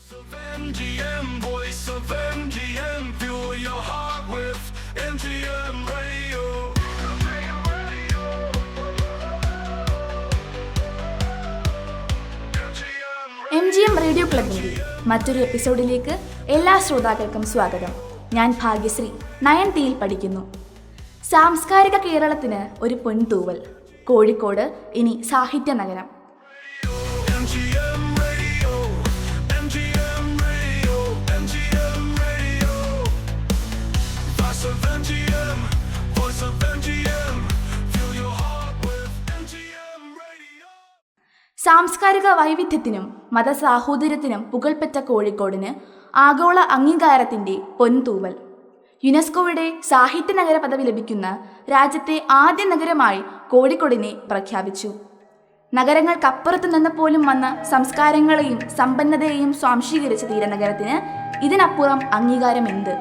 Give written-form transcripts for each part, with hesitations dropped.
of MGM, voice of MGM, fuel your heart with MGM Radio. MGM radio ക്ലബിൻ്റെ മറ്റൊരു എപ്പിസോഡിലേക്ക് എല്ലാ ശ്രോതാക്കൾക്കും സ്വാഗതം. ഞാൻ ഭാഗ്യശ്രീ, 9th പഠിക്കുന്നു. സാംസ്കാരിക കേരളത്തിന് ഒരു പൊൻതൂവൽ. കോഴിക്കോട് ഇനി സാഹിത്യ നഗരം. MGM Radio, MGM Radio, MGM Radio. Voice of MGM, voice of MGM, fuel your heart with MGM Radio. സാംസ്കാരിക വൈവിധ്യത്തിനും മതസാഹോദര്യത്തിനും പുകൾപ്പെട്ട കോഴിക്കോടിന് ആഗോള അംഗീകാരത്തിൻ്റെ പൊൻതൂവൽ. യുനെസ്കോയുടെ സാഹിത്യ നഗര പദവി ലഭിക്കുന്ന രാജ്യത്തെ ആദ്യ നഗരമായി കോഴിക്കോടിനെ പ്രഖ്യാപിച്ചു. നഗരങ്ങൾക്കപ്പുറത്തു നിന്ന് പോലും വന്ന സംസ്കാരങ്ങളെയും സമ്പന്നതയെയും സ്വാംശീകരിച്ച തീരനഗരത്തിന് ഇതിനപ്പുറം അംഗീകാരം എന്ത്?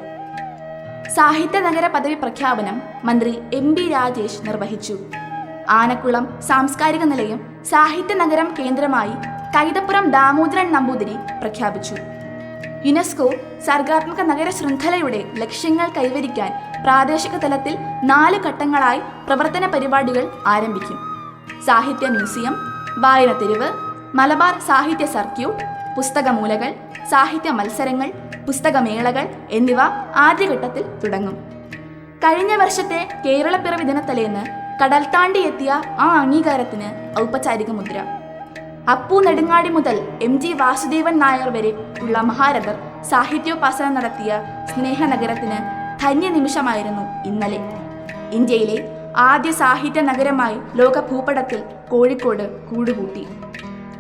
സാഹിത്യ നഗര പദവി പ്രഖ്യാപനം മന്ത്രി MB രാജേഷ് നിർവഹിച്ചു. ആനക്കുളം സാംസ്കാരിക നിലയം സാഹിത്യ നഗരം കേന്ദ്രമായി കൈതപ്പുറം ദാമോദരൻ നമ്പൂതിരി പ്രഖ്യാപിച്ചു. യുനെസ്കോ സർഗാത്മക നഗര ശൃംഖലയുടെ ലക്ഷ്യങ്ങൾ കൈവരിക്കാൻ പ്രാദേശിക തലത്തിൽ 4 ഘട്ടങ്ങളായി പ്രവർത്തന പരിപാടികൾ ആരംഭിക്കും. സാഹിത്യ മ്യൂസിയം, വായന തെരുവ്, മലബാർ സാഹിത്യ സർക്യൂട്ട്, പുസ്തകമൂലകൾ, സാഹിത്യ മത്സരങ്ങൾ, പുസ്തകമേളകൾ എന്നിവ ആദ്യഘട്ടത്തിൽ തുടങ്ങും. കഴിഞ്ഞ വർഷത്തെ കേരളപ്പിറവി ദിനത്തലേന്ന് കടൽ താണ്ടി എത്തിയ ആ അംഗീകാരത്തിന് ഔപചാരിക മുദ്ര. അപ്പു നെടുങ്ങാടി മുതൽ MG വാസുദേവൻ നായർ വരെ ഉള്ള മഹാരഥർ സാഹിത്യോപാസന നടത്തിയ സ്നേഹനഗരത്തിന് ധന്യ നിമിഷമായിരുന്നു ഇന്നലെ. ഇന്ത്യയിലെ ആദ്യ സാഹിത്യ നഗരമായി ലോക ഭൂപടത്തിൽ കോഴിക്കോട് കൂടുകൂട്ടി.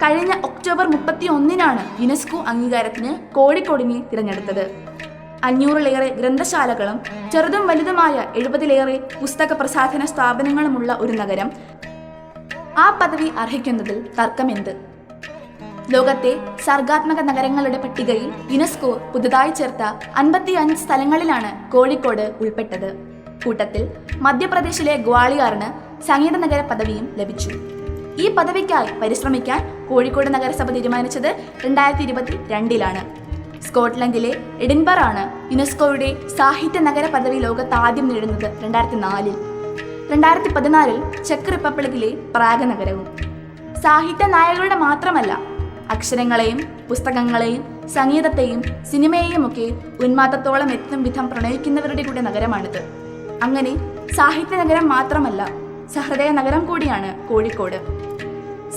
കഴിഞ്ഞ ഒക്ടോബർ 31 യുനെസ്കോ അംഗീകാരത്തിന് കോഴിക്കോടിനെ തിരഞ്ഞെടുത്തത്. 500-ലേറെ ഗ്രന്ഥശാലകളും ചെറുതും വലുതുമായ 70-ലേറെ പുസ്തക പ്രസാധന സ്ഥാപനങ്ങളുമുള്ള ഒരു നഗരം ആ പദവി അർഹിക്കുന്നതിൽ തർക്കമെന്ത്? ലോകത്തെ സർഗാത്മക നഗരങ്ങളുടെ പട്ടികയിൽ യുനെസ്കോ പുതുതായി ചേർത്ത 55 സ്ഥലങ്ങളിലാണ് കോഴിക്കോട് ഉൾപ്പെട്ടത്. കൂട്ടത്തിൽ മധ്യപ്രദേശിലെ ഗ്വാളിയാറിന് സംഗീത നഗര പദവിയും ലഭിച്ചു. ഈ പദവിക്കായി പരിശ്രമിക്കാൻ കോഴിക്കോട് നഗരസഭ തീരുമാനിച്ചത് 2022 സ്കോട്ട്ലൻഡിലെ എഡിൻബറാണ് യുനെസ്കോയുടെ സാഹിത്യ നഗര പദവി ലോകത്താദ്യം നേടുന്നത് 2004. 2014 ചെക്ക് റിപ്പബ്ലിക്കിലെ പ്രാഗ് നഗരവും. സാഹിത്യ നായകരുടെ മാത്രമല്ല, അക്ഷരങ്ങളെയും പുസ്തകങ്ങളെയും സംഗീതത്തെയും സിനിമയെയും ഒക്കെ ഉന്മാദത്തോളം എത്തും വിധം പ്രണയിക്കുന്നവരുടെ കൂടെ നഗരമാണിത്. അങ്ങനെ സാഹിത്യ നഗരം മാത്രമല്ല, സഹൃദയ നഗരം കൂടിയാണ് കോഴിക്കോട്.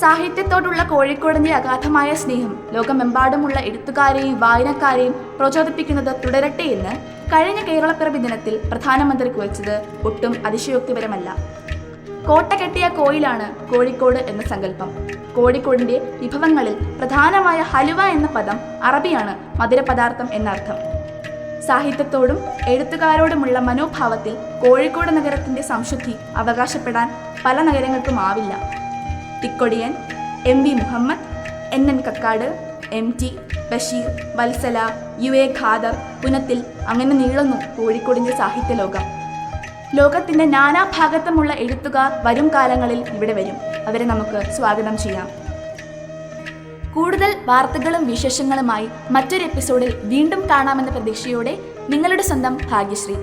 സാഹിത്യത്തോടുള്ള കോഴിക്കോടിന്റെ അഗാധമായ സ്നേഹം ലോകമെമ്പാടുമുള്ള എഴുത്തുകാരെയും വായനക്കാരെയും പ്രചോദിപ്പിക്കുന്നത് തുടരട്ടെ എന്ന് കഴിഞ്ഞ കേരളപ്പിറവി ദിനത്തിൽ പ്രധാനമന്ത്രി കുറിച്ചത് ഒട്ടും അതിശയോക്തിപരമല്ല. കോട്ട കെട്ടിയ കോയിലാണ് കോഴിക്കോട് എന്ന സങ്കല്പം. കോഴിക്കോടിന്റെ വിഭവങ്ങളിൽ പ്രധാനമായ ഹലുവ എന്ന പദം അറബിയാണ് മധുരപദാർത്ഥം എന്നർത്ഥം. സാഹിത്യത്തോടും എഴുത്തുകാരോടുമുള്ള മനോഭാവത്തിൽ കോഴിക്കോട് നഗരത്തിന്റെ സംശുദ്ധി അവകാശപ്പെടാൻ പല നഗരങ്ങൾക്കും ആവില്ല. Thikkodiyan, MV Muhammad, NN Kakkad, MT Basheer, Vatsala, UA Khader, പുനത്തിൽ, അങ്ങനെ നീളുന്നു കോഴിക്കോടിന്റെ സാഹിത്യ ലോകം. ലോകത്തിന്റെ നാനാഭാഗത്തുമുള്ള എഴുത്തുകാർ വരും കാലങ്ങളിൽ ഇവിടെ വരും. അവരെ നമുക്ക് സ്വാഗതം ചെയ്യാം. കൂടുതൽ വാർത്തകളും വിശേഷങ്ങളുമായി മറ്റൊരു എപ്പിസോഡിൽ വീണ്ടും കാണാമെന്ന പ്രതീക്ഷയോടെ നിങ്ങളുടെ സ്വന്തം ഭാഗ്യശ്രീ.